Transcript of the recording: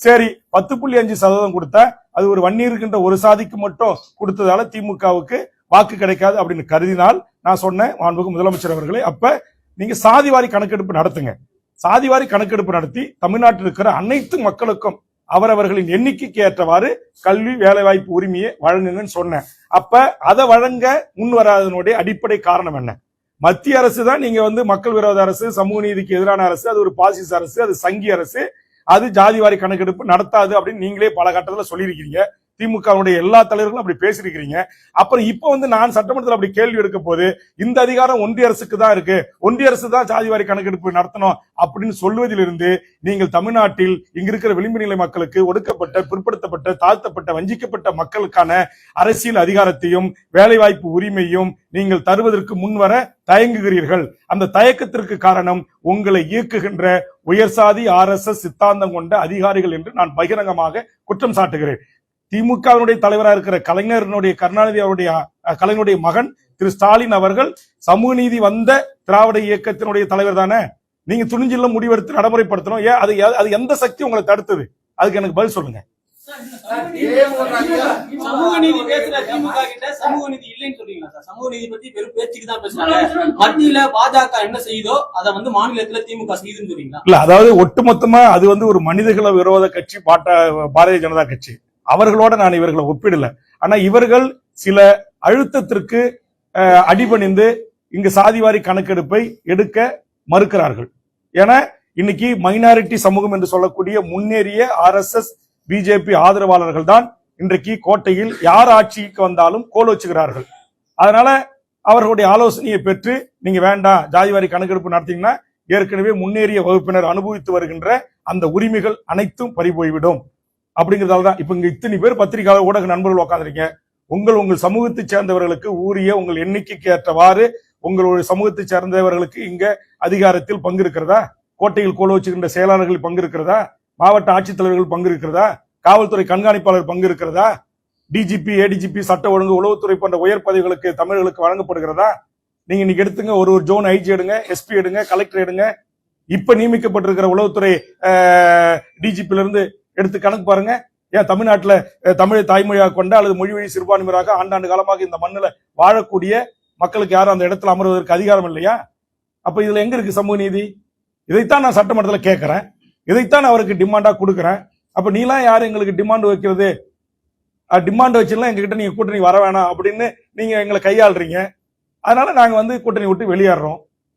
சரி 10.5% கொடுத்தா அது ஒரு வன்னி இருக்கின்ற ஒரு சாதிக்கு மட்டும் கொடுத்ததால திமுகவுக்கு வாக்கு கிடைக்காது அப்படின்னு கருதினால் நான் சொன்னேன் மாண்புமிகு முதலமைச்சர் அவர்களே, அப்ப நீங்க சாதிவாரி கணக்கெடுப்பு நடத்துங்க. சாதிவாரி கணக்கெடுப்பு நடத்தி தமிழ்நாட்டில் இருக்கிற அனைத்து மக்களுக்கும் அவரவர்களின் எண்ணிக்கைக்கு ஏற்றவாறு கல்வி வேலைவாய்ப்பு உரிமையை வழங்குங்கன்னு சொன்னேன். அப்ப அதை வழங்க முன் வராதனுடைய அடிப்படை காரணம் என்ன? மத்திய அரசு தான் நீங்க மக்கள் விரோத அரசு, சமூக நீதிக்கு எதிரான அரசு, அது ஒரு பாசிச அரசு, அது சங்கி அரசு, அது ஜாதிவாரி கணக்கெடுப்பு நடத்தாது அப்படின்னு நீங்களே பல கட்டத்துல சொல்லியிருக்கீங்க. திமுகவுடைய எல்லா தலைவர்களும் அப்படி பேசியிருக்கிறீங்க. அப்புறம் இப்ப நான் சட்டமன்றத்தில் அப்படி கேள்வி எடுக்க போது இந்த அதிகாரம் ஒன்றிய அரசுக்கு தான் இருக்கு, ஒன்றிய அரசு தான் ஜாதிவாரி கணக்கெடுப்பு நடத்தணும் அப்படின்னு சொல்வதிலிருந்து நீங்கள் தமிழ்நாட்டில் இங்க இருக்கிற விளிம்பு நிலை மக்களுக்கு, ஒடுக்கப்பட்ட, பிற்படுத்தப்பட்ட, தாழ்த்தப்பட்ட, வஞ்சிக்கப்பட்ட மக்களுக்கான அரசியல் அதிகாரத்தையும் வேலைவாய்ப்பு உரிமையும் நீங்கள் தருவதற்கு முன்வர தயங்குகிறீர்கள். அந்த தயக்கத்திற்கு காரணம் உங்களை இயக்குகின்ற உயர்சாதி RSS சித்தாந்தம் கொண்ட அதிகாரிகள் என்று நான் பகிரங்கமாக குற்றம் சாட்டுகிறேன். திமுகவினுடைய தலைவராக இருக்கிற கருணாநிதி அவருடைய கலைஞருடைய மகன் திரு ஸ்டாலின் அவர்கள் சமூக நீதி வந்த திராவிட இயக்கத்தினுடைய தலைவர் தானே. நீங்க துணிஞ்சில முடிவெடுத்து நடைமுறைப்படுத்தணும். ஏன் அது எந்த சக்தி உங்களை தடுத்தது? அதுக்கு எனக்கு பதில் சொல்லுங்க. சமூக நீதி பேசுற திமுக கிட்ட சமூக நீதி இல்லைன்னு சொல்றீங்களா சார்? சமூக நீதி பத்தி வெறும் பேச்சுக்கு தான் பேசுறாங்க. மத்தியில பாஜக என்ன செய்யுதோ அதை மாநிலத்துல திமுக செய்யுதுன்னு சொல்றீங்களா? இல்ல, அதாவது ஒட்டுமொத்தமா அது ஒரு மனிதகுல விரோத கட்சி பாரதிய ஜனதா கட்சி. அவர்களோட நான் இவர்களை ஒப்பிடல. ஆனா இவர்கள் சில அழுத்தத்திற்கு அடிபணிந்து இங்கு சாதிவாரி கணக்கெடுப்பை எடுக்க மறுக்கிறார்கள். ஏன்னா இன்னைக்கு மைனாரிட்டி சமூகம் என்று சொல்லக்கூடிய முன்னேறிய RSS பிஜேபி ஆதரவாளர்கள் தான் இன்றைக்கு கோட்டையில் யார் ஆட்சிக்கு வந்தாலும் கோல் வச்சுக்கிறார்கள். அதனால அவர்களுடைய ஆலோசனையை பெற்று நீங்க வேண்டாம் ஜாதிவாரி கணக்கெடுப்பு நடத்தீங்கன்னா ஏற்கனவே முன்னேறிய வகுப்பினர் அனுபவித்து வருகின்ற அந்த உரிமைகள் அனைத்தும் பறிபோய்விடும் அப்படிங்கிறதால தான் இப்ப இங்க இத்தனை பேர் பத்திரிகையாளர் ஊடக நண்பர்கள் உட்காந்துருக்கீங்க. உங்கள் சமூகத்தை சேர்ந்தவர்களுக்கு ஊரிய உங்கள் எண்ணிக்கைக்கு ஏற்றவாறு உங்களுடைய சமூகத்தை சேர்ந்தவர்களுக்கு இங்க அதிகாரத்தில் பங்கு இருக்கிறதா? கோட்டையில் கோல வச்சுக்கின்ற செயலாளர்கள் பங்கு இருக்கிறதா? மாவட்ட ஆட்சித்தலைவர்கள் பங்கு இருக்கிறதா? காவல்துறை கண்காணிப்பாளர் பங்கு இருக்கிறதா? டிஜிபி, ADGP, சட்ட ஒழுங்கு, உளவுத்துறை போன்ற உயர் பதவிகளுக்கு தமிழர்களுக்கு வழங்கப்படுகிறதா? நீங்க இன்னைக்கு எடுத்துங்க, ஒரு ஜோன் IG எடுங்க, SP எடுங்க, கலெக்டர் எடுங்க. இப்ப நியமிக்கப்பட்டிருக்கிற உளவுத்துறை DGP இருந்து எடுத்து கணக்கு பாருங்க. ஏன் தமிழ்நாட்டுல தமிழை தாய்மொழியாக கொண்ட அல்லது மொழி வழி சிறுபான்மையராக ஆண்டாண்டு காலமாக இந்த மண்ணுல வாழக்கூடிய மக்களுக்கு யாரும் அந்த இடத்துல அமர்வதற்கு அதிகாரம் இல்லையா? அப்ப இதுல எங்க இருக்கு சமூக நீதி? இதைத்தான் நான் சட்டமன்றத்தில் கேட்கிறேன், இதைத்தான் அவருக்கு டிமாண்டா கொடுக்குறேன். அப்ப நீலாம் யாரு எங்களுக்கு டிமாண்ட் வைக்கிறது? டிமாண்ட் வச்சுலாம் எங்ககிட்ட நீங்க கூட்டணி வர வேணாம் அப்படின்னு நீங்க எங்களை கையாளுறீங்க. அதனால நாங்க கூட்டணி விட்டு வெளியேறோம்.